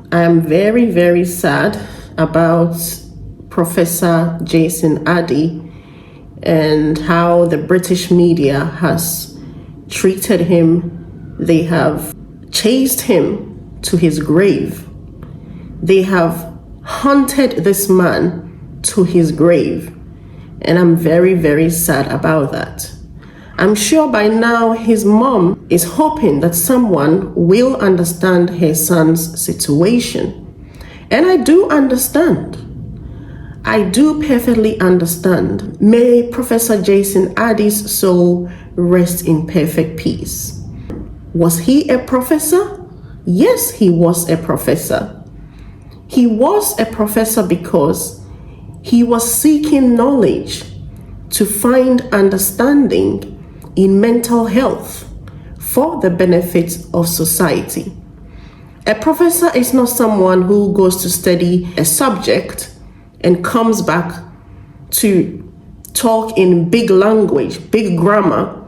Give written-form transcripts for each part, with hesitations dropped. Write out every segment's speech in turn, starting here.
I am very, very sad about Professor Jason Ardey and how the British media has treated him. They have chased him to his grave. They have hunted this man to his grave. And I'm very, very sad about that. I'm sure by now his mom is hoping that someone will understand her son's situation. And I do understand. I do perfectly understand. May Professor Jason Ardey's soul rest in perfect peace. Was he a professor? Yes, he was a professor. He was a professor because he was seeking knowledge to find understanding in mental health for the benefit of society. A professor is not someone who goes to study a subject and comes back to talk in big language, big grammar,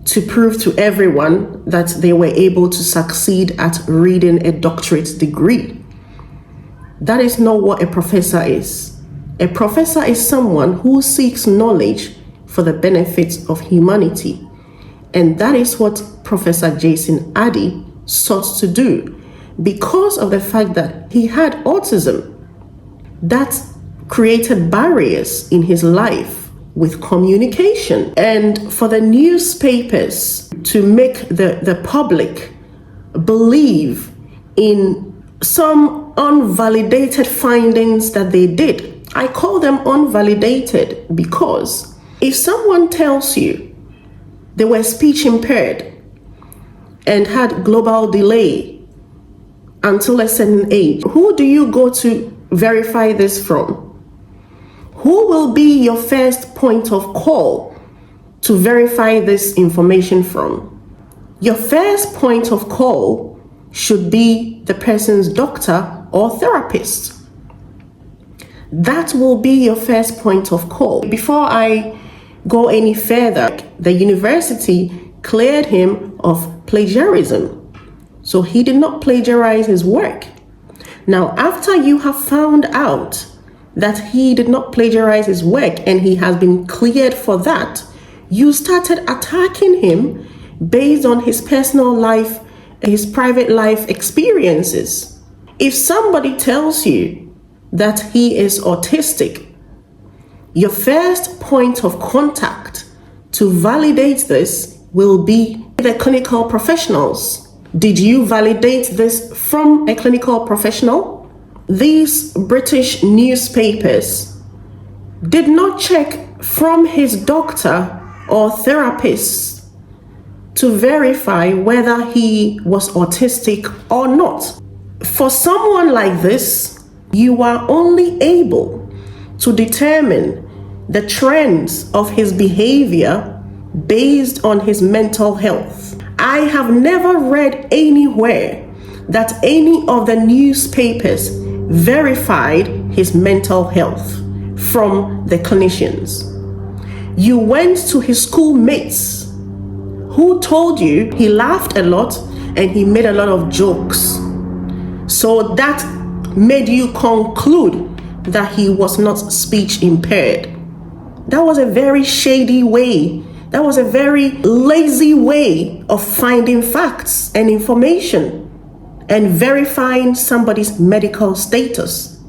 to prove to everyone that they were able to succeed at reading a doctorate degree. That is not what a professor is. A professor is someone who seeks knowledge for the benefit of humanity. And that is what Professor Jason Ardey sought to do because of the fact that he had autism. That created barriers in his life with communication. And for the newspapers to make the public believe in some unvalidated findings that they did. I call them unvalidated because if someone tells you they were speech impaired and had global delay until a certain age, who do you go to verify this from? Who will be your first point of call to verify this information from? Your first point of call should be the person's doctor or therapist. That will be your first point of call. Before I go any further, the university cleared him of plagiarism. So he did not plagiarize his work. Now, after you have found out that he did not plagiarize his work and he has been cleared for that, you started attacking him based on his personal life, his private life experiences. If somebody tells you that he is autistic, your first point of contact to validate this will be the clinical professionals. Did you validate this from a clinical professional? These British newspapers did not check from his doctor or therapist to verify whether he was autistic or not. For someone like this, you are only able to determine the trends of his behavior based on his mental health. I have never read anywhere that any of the newspapers verified his mental health from the clinicians. You went to his schoolmates who told you he laughed a lot and he made a lot of jokes. So that made you conclude that he was not speech impaired. That was a very shady way. That was a very lazy way of finding facts and information and verifying somebody's medical status.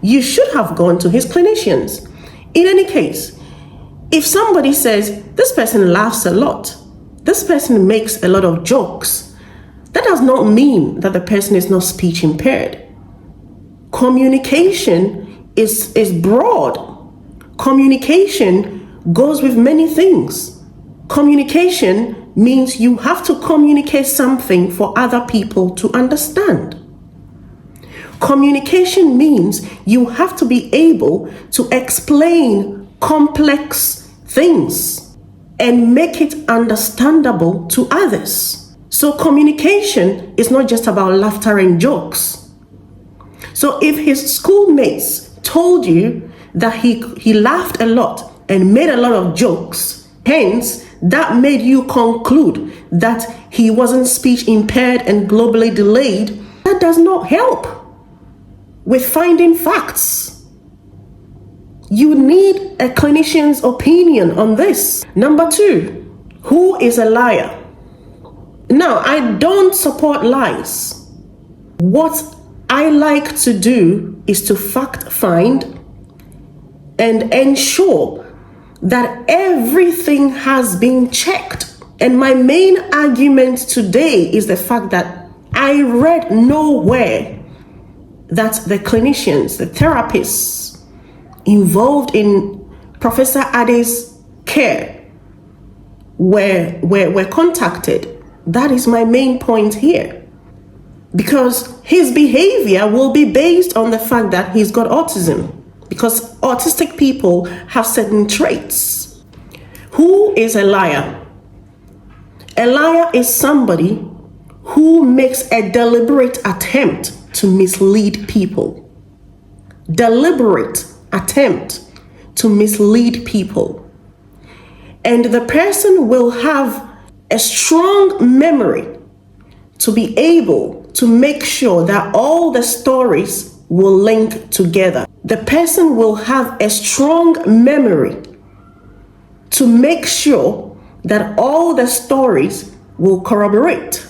You should have gone to his clinicians. In any case, if somebody says, this person laughs a lot, this person makes a lot of jokes, that does not mean that the person is not speech impaired. Communication is broad. Communication goes with many things. Communication means you have to communicate something for other people to understand. Communication means you have to be able to explain complex things and make it understandable to others. So communication is not just about laughter and jokes. So if his schoolmates told you that he laughed a lot and made a lot of jokes, hence that made you conclude that he wasn't speech impaired and globally delayed, that that does not help with finding facts. You need a clinician's opinion on this. Number 2, who is a liar? Now, I don't support lies. What I like to do is to fact find and ensure that everything has been checked. And my main argument today is the fact that I read nowhere that the clinicians, the therapists involved in Professor Ardey's care were contacted. That is my main point here. Because his behavior will be based on the fact that he's got autism. Because autistic people have certain traits. Who is a liar? A liar is somebody who makes a deliberate attempt to mislead people. Deliberate attempt to mislead people. And the person will have a strong memory to be able to make sure that all the stories will link together. The person will have a strong memory to make sure that all the stories will corroborate.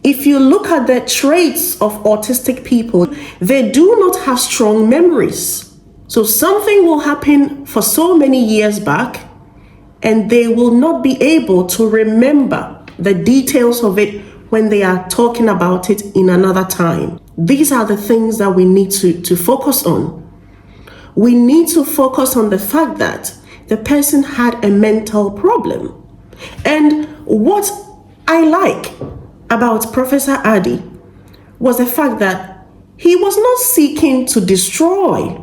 If you look at the traits of autistic people, they do not have strong memories. So something will happen for so many years back, and they will not be able to remember the details of it when they are talking about it in another time. These are the things that we need to focus on. We need to focus on the fact that the person had a mental problem. And what I like about Professor Ardey was the fact that he was not seeking to destroy.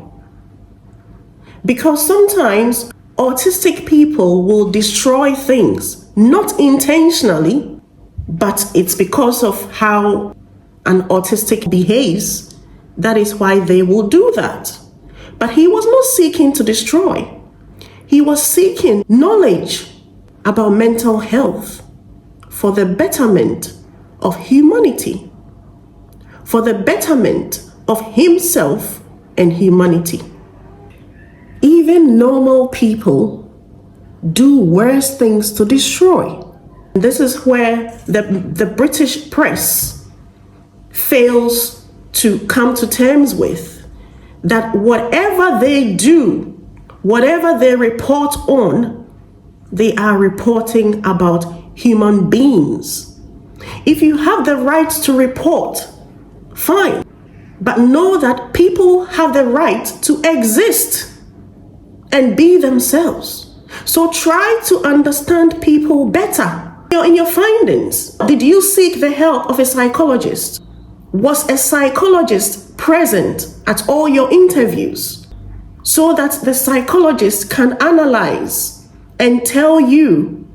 Because sometimes autistic people will destroy things, not intentionally, but it's because of how an autistic behaves. That is why they will do that. But he was not seeking to destroy. He was seeking knowledge about mental health for the betterment of humanity, for the betterment of himself and humanity. Even normal people do worse things to destroy. This is where the British press fails to come to terms with that whatever they do, whatever they report on, they are reporting about human beings. If you have the right to report, fine. But know that people have the right to exist and be themselves. So try to understand people better. In your findings, did you seek the help of a psychologist? Was a psychologist present at all your interviews so that the psychologist can analyze and tell you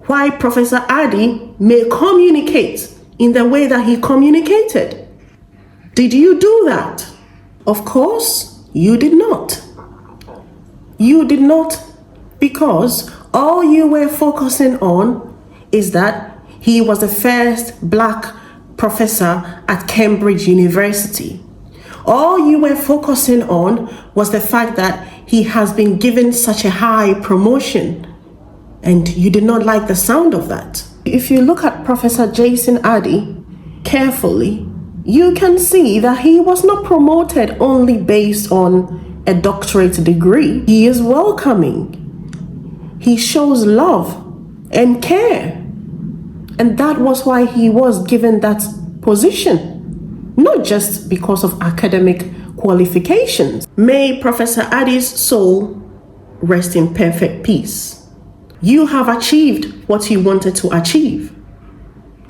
why Professor Ardey may communicate in the way that he communicated? Did you do that? Of course, you did not. You did not, because all you were focusing on is that he was the first Black professor at Cambridge University. All you were focusing on was the fact that he has been given such a high promotion, and you did not like the sound of that. If you look at Professor Jason Ardey carefully, you can see that he was not promoted only based on a doctorate degree. He is welcoming. He shows love and care. And that was why he was given that position, not just because of academic qualifications. May Professor Ardey's soul rest in perfect peace. You have achieved what you wanted to achieve.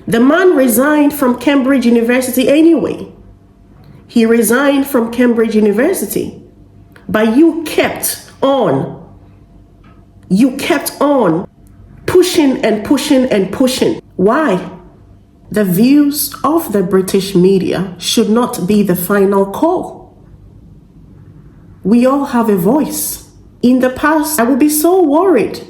The man resigned from Cambridge University anyway. He resigned from Cambridge University, but you kept on. You kept on pushing and pushing and pushing. Why? The views of the British media should not be the final call. We all have a voice. In the past, I would be so worried,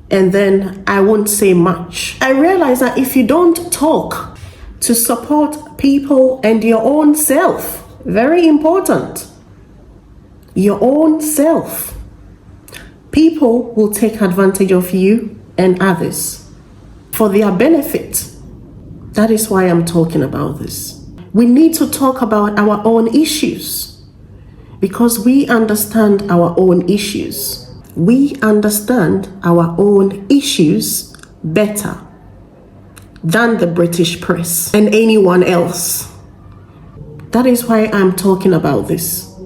and then I won't say much. I realize that if you don't talk, to support people and your own self. Very important. Your own self. People will take advantage of you and others for their benefit. That is why I'm talking about this. We need to talk about our own issues because we understand our own issues. We understand our own issues better than the British press and anyone else. That is why I'm talking about this.